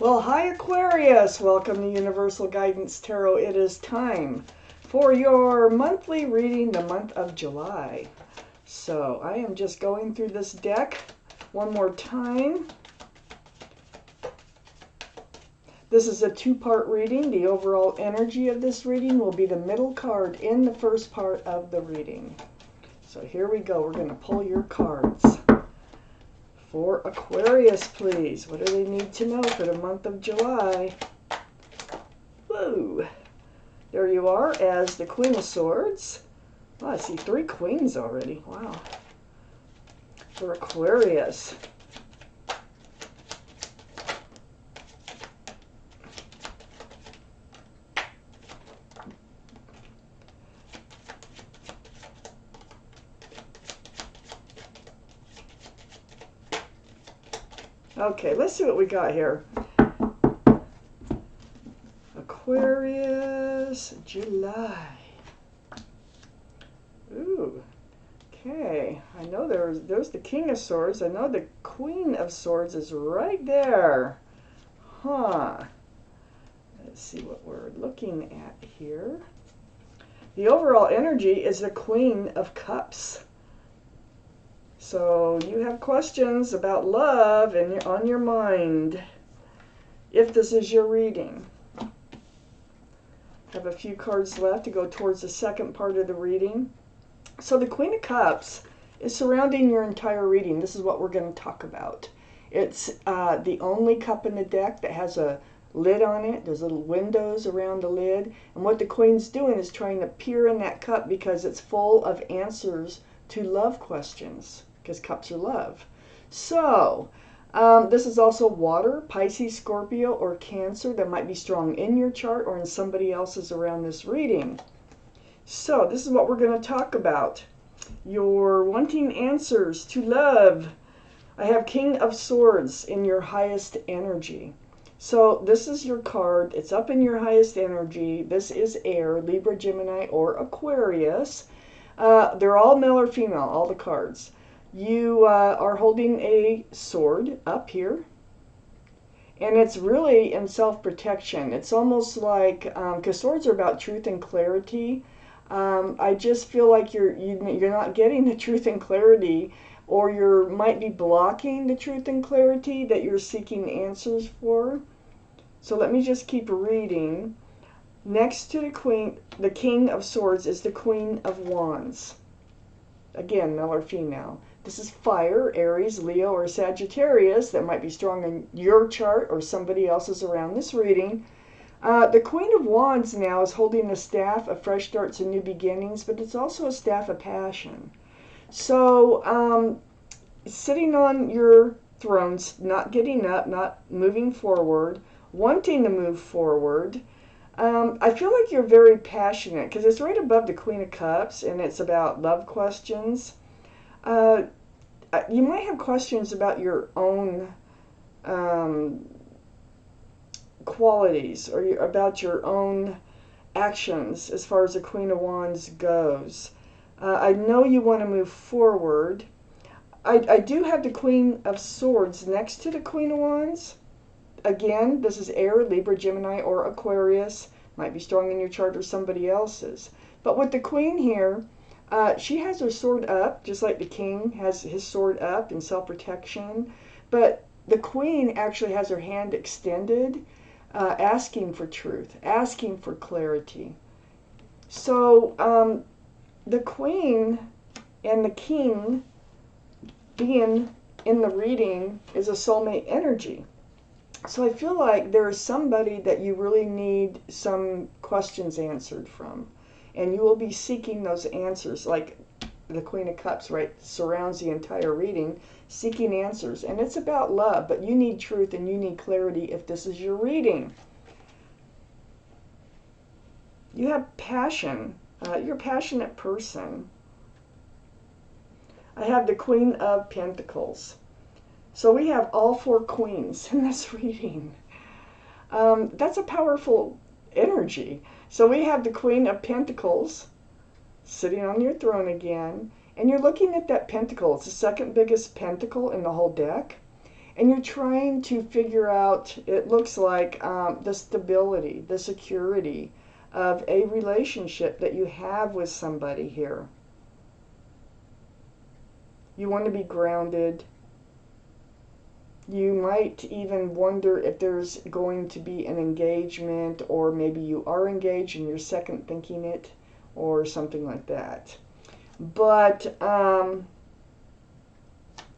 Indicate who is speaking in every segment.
Speaker 1: Well, hi Aquarius! Welcome to Universal Guidance Tarot. It is time for your monthly reading, the month of July. So I am just going through this deck one more time. This is a two-part reading. The overall energy of this reading will be the middle card in the first part of the reading. So here we go. We're going to pull your cards. For Aquarius, please. What do they need to know for the month of July? Woo! There you are as the Queen of Swords. Oh, I see 3 queens already. Wow. For Aquarius. Okay, let's see what we got here. Aquarius July. Ooh. Okay. I know there's the King of Swords. I know the Queen of Swords is right there. Huh. Let's see what we're looking at here. The overall energy is the Queen of Cups. So you have questions about love and you're on your mind if this is your reading. Have a few cards left to go towards the second part of the reading. So the Queen of Cups is surrounding your entire reading. This is what we're going to talk about. It's the only cup in the deck that has a lid on it. There's little windows around the lid. And what the Queen's doing is trying to peer in that cup because it's full of answers to love questions. Because cups are love. So, this is also water, Pisces, Scorpio, or Cancer that might be strong in your chart or in somebody else's around this reading. So, this is what we're going to talk about. You're wanting answers to love. I have King of Swords in your highest energy. So, this is your card. It's up in your highest energy. This is air, Libra, Gemini, or Aquarius. They're all male or female, all the cards. You are holding a sword up here, and it's really in self-protection. It's almost like, because swords are about truth and clarity, I just feel like you're not getting the truth and clarity, or you might be blocking the truth and clarity that you're seeking answers for. So let me just keep reading. Next to the King of Swords is the Queen of Wands. Again, male or female. This is fire, Aries, Leo, or Sagittarius that might be strong in your chart or somebody else's around this reading. The Queen of Wands now is holding a staff of fresh starts and new beginnings, but it's also a staff of passion. So, sitting on your thrones, not getting up, not moving forward, wanting to move forward. I feel like you're very passionate because it's right above the Queen of Cups and it's about love questions. You might have questions about your own qualities or about your own actions as far as the Queen of Wands goes. I know you want to move forward. I do have the Queen of Swords next to the Queen of Wands. Again, this is air, Libra, Gemini, or Aquarius. Might be strong in your chart or somebody else's. But with the Queen here, she has her sword up, just like the King has his sword up in self-protection. But the Queen actually has her hand extended, asking for truth, asking for clarity. So the Queen and the King being in the reading is a soulmate energy. So I feel like there is somebody that you really need some questions answered from. And you will be seeking those answers, like the Queen of Cups, right, surrounds the entire reading, seeking answers. And it's about love, but you need truth and you need clarity if this is your reading. You have passion. You're a passionate person. I have the Queen of Pentacles. So we have all 4 queens in this reading. That's a powerful energy. So we have the Queen of Pentacles sitting on your throne again. And you're looking at that pentacle. It's the second biggest pentacle in the whole deck. And you're trying to figure out, it looks like, the stability, the security of a relationship that you have with somebody here. You want to be grounded. You might even wonder if there's going to be an engagement, or maybe you are engaged and you're second thinking it, or something like that. But,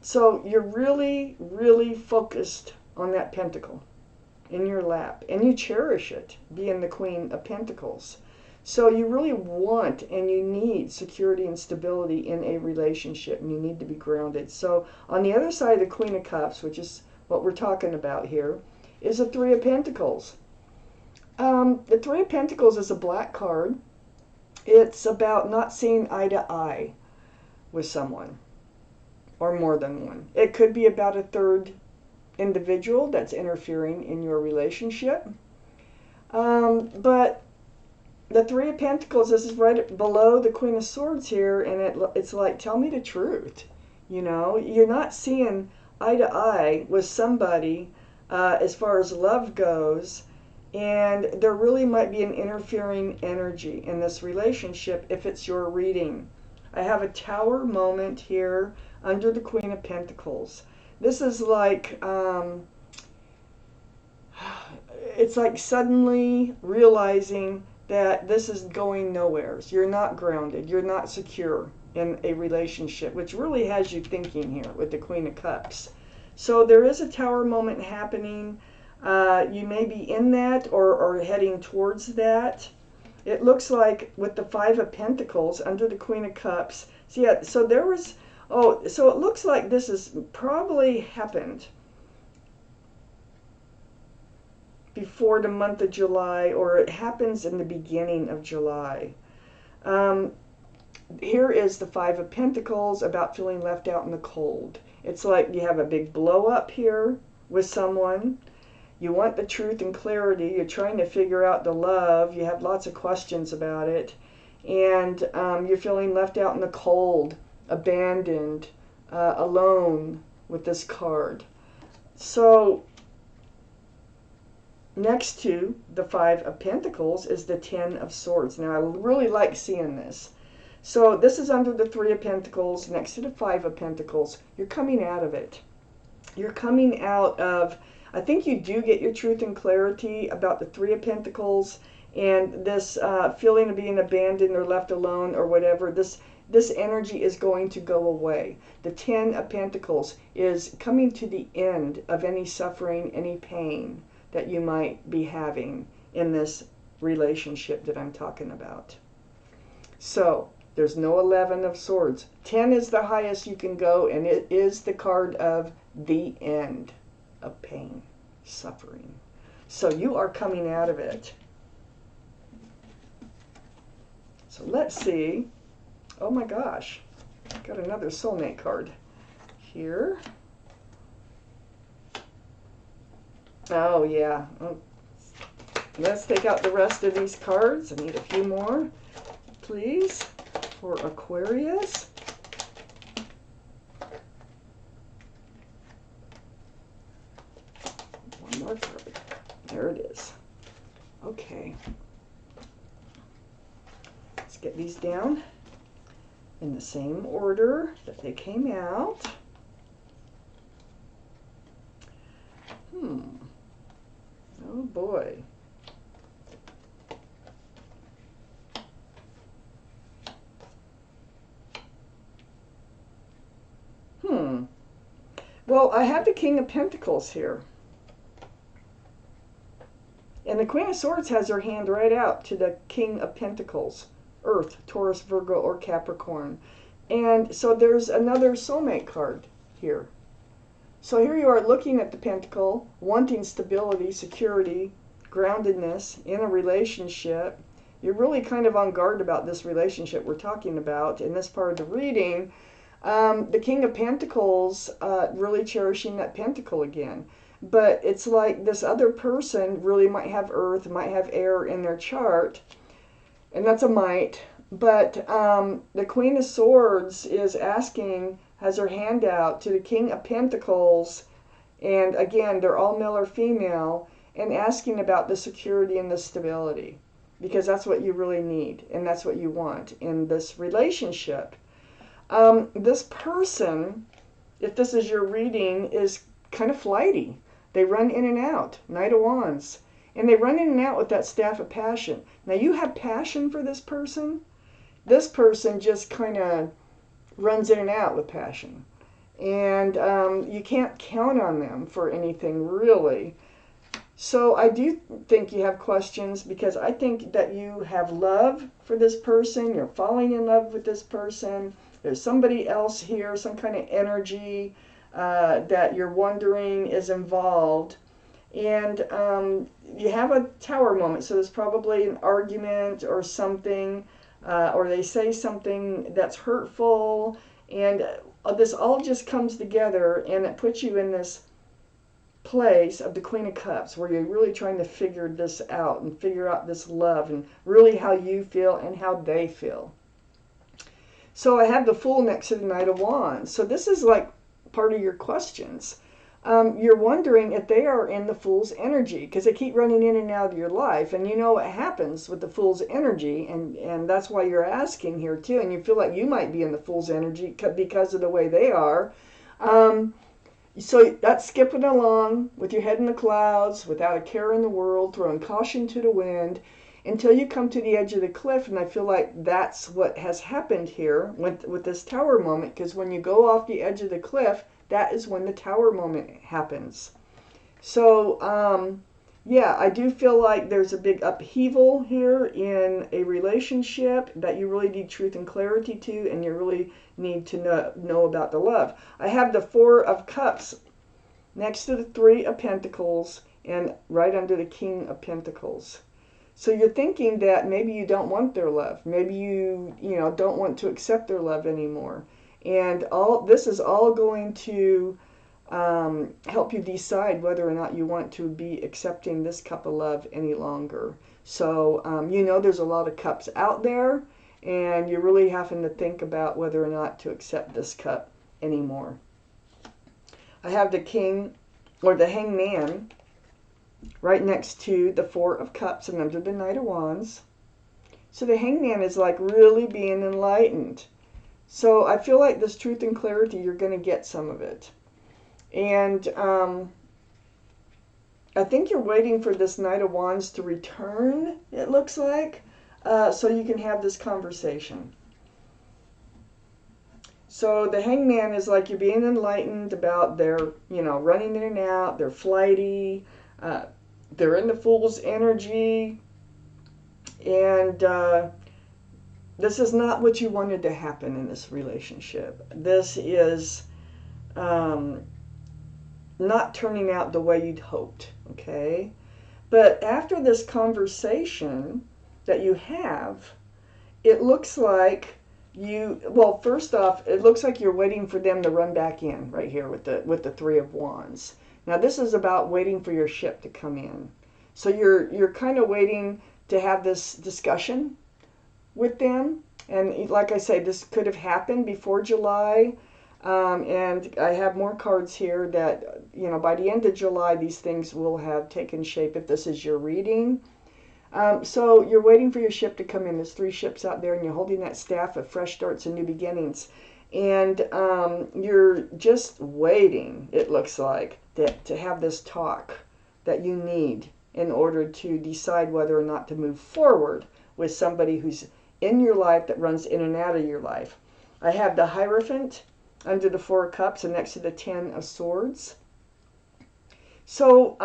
Speaker 1: so you're really, really focused on that pentacle in your lap, and you cherish it, being the Queen of Pentacles. So you really want and you need security and stability in a relationship, and you need to be grounded. So on the other side of the Queen of Cups, which is what we're talking about here, is the Three of Pentacles. The Three of Pentacles is a black card. It's about not seeing eye to eye with someone, or more than one. It could be about a third individual that's interfering in your relationship. But the Three of Pentacles, this is right below the Queen of Swords here, and it's like, tell me the truth. You know, you're not seeing eye to eye with somebody as far as love goes, and there really might be an interfering energy in this relationship if it's your reading. I have a Tower moment here under the Queen of Pentacles. This is like, it's like suddenly realizing that this is going nowhere. So you're not grounded. You're not secure in a relationship, which really has you thinking here with the Queen of Cups. So there is a Tower moment happening. You may be in that or heading towards that. It looks like with the Five of Pentacles under the Queen of Cups. So yeah, so there was, oh, so it looks like this has probably happened before the month of July, or it happens in the beginning of July. Here is the Five of Pentacles about feeling left out in the cold. It's like you have a big blow up here with someone. You want the truth and clarity. You're trying to figure out the love. You have lots of questions about it. And you're feeling left out in the cold, abandoned, alone with this card. So next to the Five of Pentacles is the Ten of Swords. Now, I really like seeing this. So this is under the Three of Pentacles, next to the Five of Pentacles. You're coming out of it. You're coming out of, I think you do get your truth and clarity about the Three of Pentacles, and this feeling of being abandoned or left alone or whatever. This energy is going to go away. The Ten of Pentacles is coming to the end of any suffering, any pain that you might be having in this relationship that I'm talking about. So there's no 11 of Swords. 10 is the highest you can go, and it is the card of the end of pain, suffering. So you are coming out of it. So let's see. Oh my gosh, got another soulmate card here. Oh yeah. Oh. Let's take out the rest of these cards. I need a few more, please, for Aquarius. One more card. There it is. Okay. Let's get these down in the same order that they came out. Oh boy. Well, I have the King of Pentacles here. And the Queen of Swords has her hand right out to the King of Pentacles. Earth, Taurus, Virgo, or Capricorn. And so there's another soulmate card here. So here you are looking at the Pentacle, wanting stability, security, groundedness in a relationship. You're really kind of on guard about this relationship we're talking about in this part of the reading. The King of Pentacles really cherishing that Pentacle again. But it's like this other person really might have Earth, might have air in their chart. And that's a might. But the Queen of Swords is asking, has her hand out to the King of Pentacles, And again, they're all male or female, and asking about the security and the stability, because that's what you really need and that's what you want in this relationship. This person, if this is your reading, is kind of flighty. They run in and out, Knight of Wands. And they run in and out with that Staff of Passion. Now you have passion for this person. This person just kind of runs in and out with passion. And you can't count on them for anything, really. So I do think you have questions, because I think that you have love for this person. You're falling in love with this person. There's somebody else here, some kind of energy that you're wondering is involved. And you have a Tower moment, so there's probably an argument or something, or they say something that's hurtful, and this all just comes together, and it puts you in this place of the Queen of Cups, where you're really trying to figure this out and figure out this love and really how you feel and how they feel. So I have the Fool next to the Knight of Wands. So this is like part of your questions. You're wondering if they are in the Fool's energy, because they keep running in and out of your life, and you know what happens with the Fool's energy, and that's why you're asking here too, and you feel like you might be in the Fool's energy because of the way they are. So that's skipping along with your head in the clouds, without a care in the world, throwing caution to the wind, until you come to the edge of the cliff. And I feel like that's what has happened here with this Tower moment, because when you go off the edge of the cliff, that is when the Tower moment happens. So, yeah, I do feel like there's a big upheaval here in a relationship that you really need truth and clarity to, and you really need to know about the love. I have the Four of Cups next to the Three of Pentacles and right under the King of Pentacles. So you're thinking that maybe you don't want their love. Maybe you don't want to accept their love anymore. And this is all going to help you decide whether or not you want to be accepting this cup of love any longer. So there's a lot of cups out there, and you're really having to think about whether or not to accept this cup anymore. I have the King, or the Hangman, right next to the Four of Cups and under the Knight of Wands. So the Hangman is like really being enlightened. So I feel like this truth and clarity, you're going to get some of it. And I think you're waiting for this Knight of Wands to return, it looks like, so you can have this conversation. So the Hangman is like you're being enlightened about their, running in and out, they're flighty, they're in the Fool's energy, and this is not what you wanted to happen in this relationship. This is not turning out the way you'd hoped, okay? But after this conversation that you have, it looks like first off, it looks like you're waiting for them to run back in right here with the Three of Wands. Now this is about waiting for your ship to come in. So you're kind of waiting to have this discussion with them. And like I say, this could have happened before July. And I have more cards here that, by the end of July, these things will have taken shape if this is your reading. So you're waiting for your ship to come in. There's 3 ships out there, and you're holding that staff of fresh starts and new beginnings. And you're just waiting, it looks like, to have this talk that you need in order to decide whether or not to move forward with somebody who's in your life that runs in and out of your life. I have the Hierophant under the Four of Cups and next to the Ten of Swords. So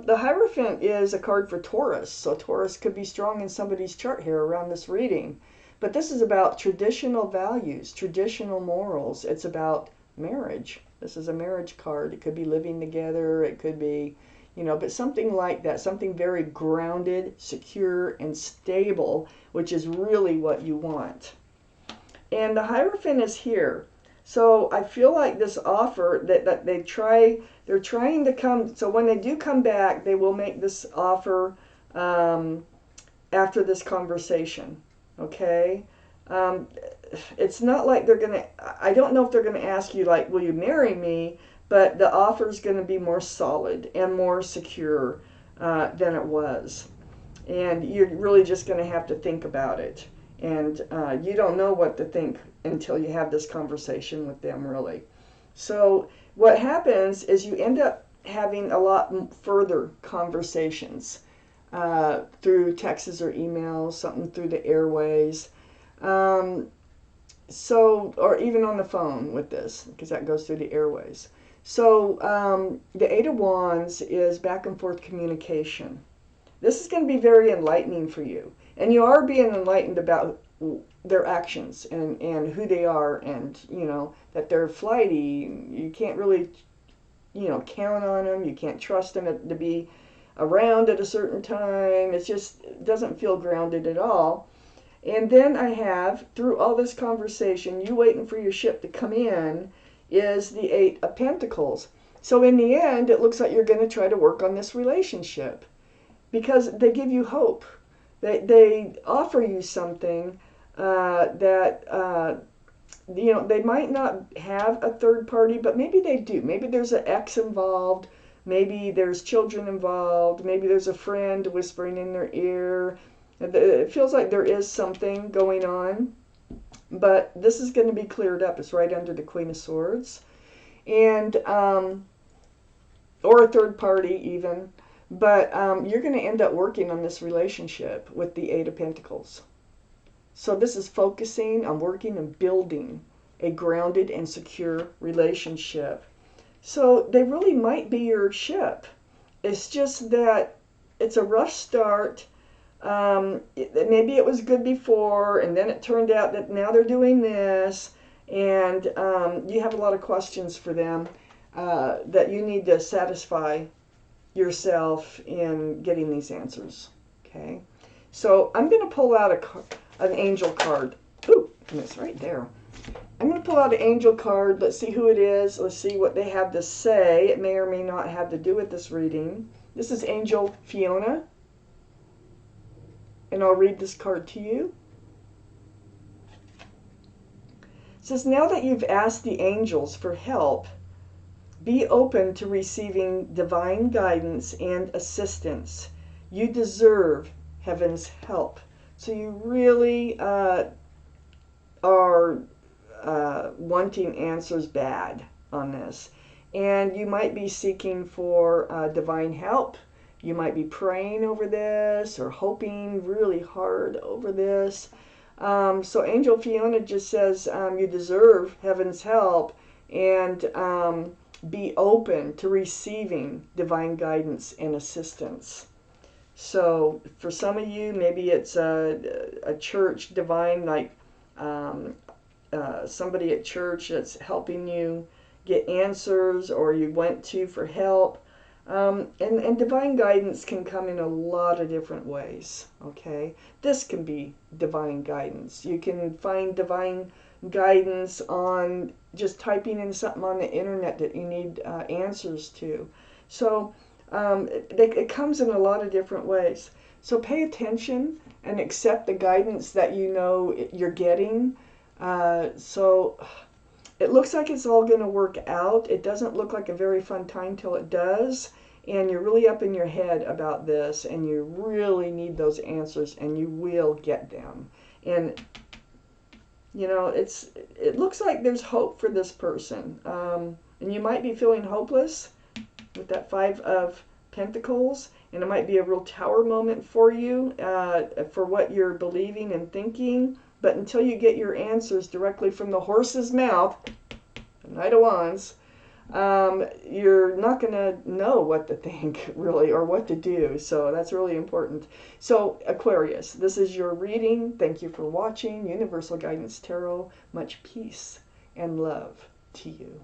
Speaker 1: the Hierophant is a card for Taurus. So Taurus could be strong in somebody's chart here around this reading. But this is about traditional values, traditional morals. It's about marriage. This is a marriage card. It could be living together. It could be, but something like that. Something very grounded, secure, and stable, which is really what you want. And the Hierophant is here. So I feel like this offer that they're trying to come, so when they do come back, they will make this offer after this conversation, okay? It's not like they're going to, I don't know if they're going to ask you, like, will you marry me? but the offer is going to be more solid and more secure than it was. And you're really just going to have to think about it. And you don't know what to think until you have this conversation with them, really. So what happens is you end up having a lot further conversations through texts or emails, something through the airways. Or even on the phone with this, because that goes through the airways. So the Eight of Wands is back and forth communication. This is going to be very enlightening for you. And you are being enlightened about their actions and who they are, and, that they're flighty. You can't really, count on them. You can't trust them to be around at a certain time. It doesn't feel grounded at all. And then I have, through all this conversation, you waiting for your ship to come in, is the Eight of Pentacles. So in the end, it looks like you're going to try to work on this relationship because they give you hope. They offer you something that, they might not have a third party, but maybe they do. Maybe there's an ex involved. Maybe there's children involved. Maybe there's a friend whispering in their ear. It feels like there is something going on, but this is going to be cleared up. It's right under the Queen of Swords, and or a third party even. But you're going to end up working on this relationship with the Eight of Pentacles. So this is focusing on working and building a grounded and secure relationship. So they really might be your ship. It's just that it's a rough start. Maybe it was good before, and then it turned out that now they're doing this, and you have a lot of questions for them that you need to satisfy yourself in getting these answers. Okay, so I'm going to pull out an angel card. Ooh, and it's right there. I'm going to pull out an angel card. Let's see who it is. Let's see what they have to say. It may or may not have to do with this reading. This is Angel Fiona. And I'll read this card to you. It says, now that you've asked the angels for help, be open to receiving divine guidance and assistance. You deserve heaven's help. So you really are wanting answers bad on this. And you might be seeking for divine help. You might be praying over this or hoping really hard over this. So Angel Fiona just says you deserve heaven's help, and be open to receiving divine guidance and assistance. So for some of you, maybe it's a church divine, like somebody at church that's helping you get answers, or you went to for help. And divine guidance can come in a lot of different ways, okay? This can be divine guidance. You can find divine guidance on just typing in something on the internet that you need answers to. So it comes in a lot of different ways. So pay attention and accept the guidance that you know you're getting. So it looks like it's all going to work out. It doesn't look like a very fun time till it does. And you're really up in your head about this, and you really need those answers, and you will get them. And, it looks like there's hope for this person. And you might be feeling hopeless with that Five of Pentacles, and it might be a real tower moment for you for what you're believing and thinking. But until you get your answers directly from the horse's mouth, the Knight of Wands, you're not going to know what to think, really, or what to do. So that's really important. So, Aquarius, this is your reading. Thank you for watching. Universal Guidance Tarot. Much peace and love to you.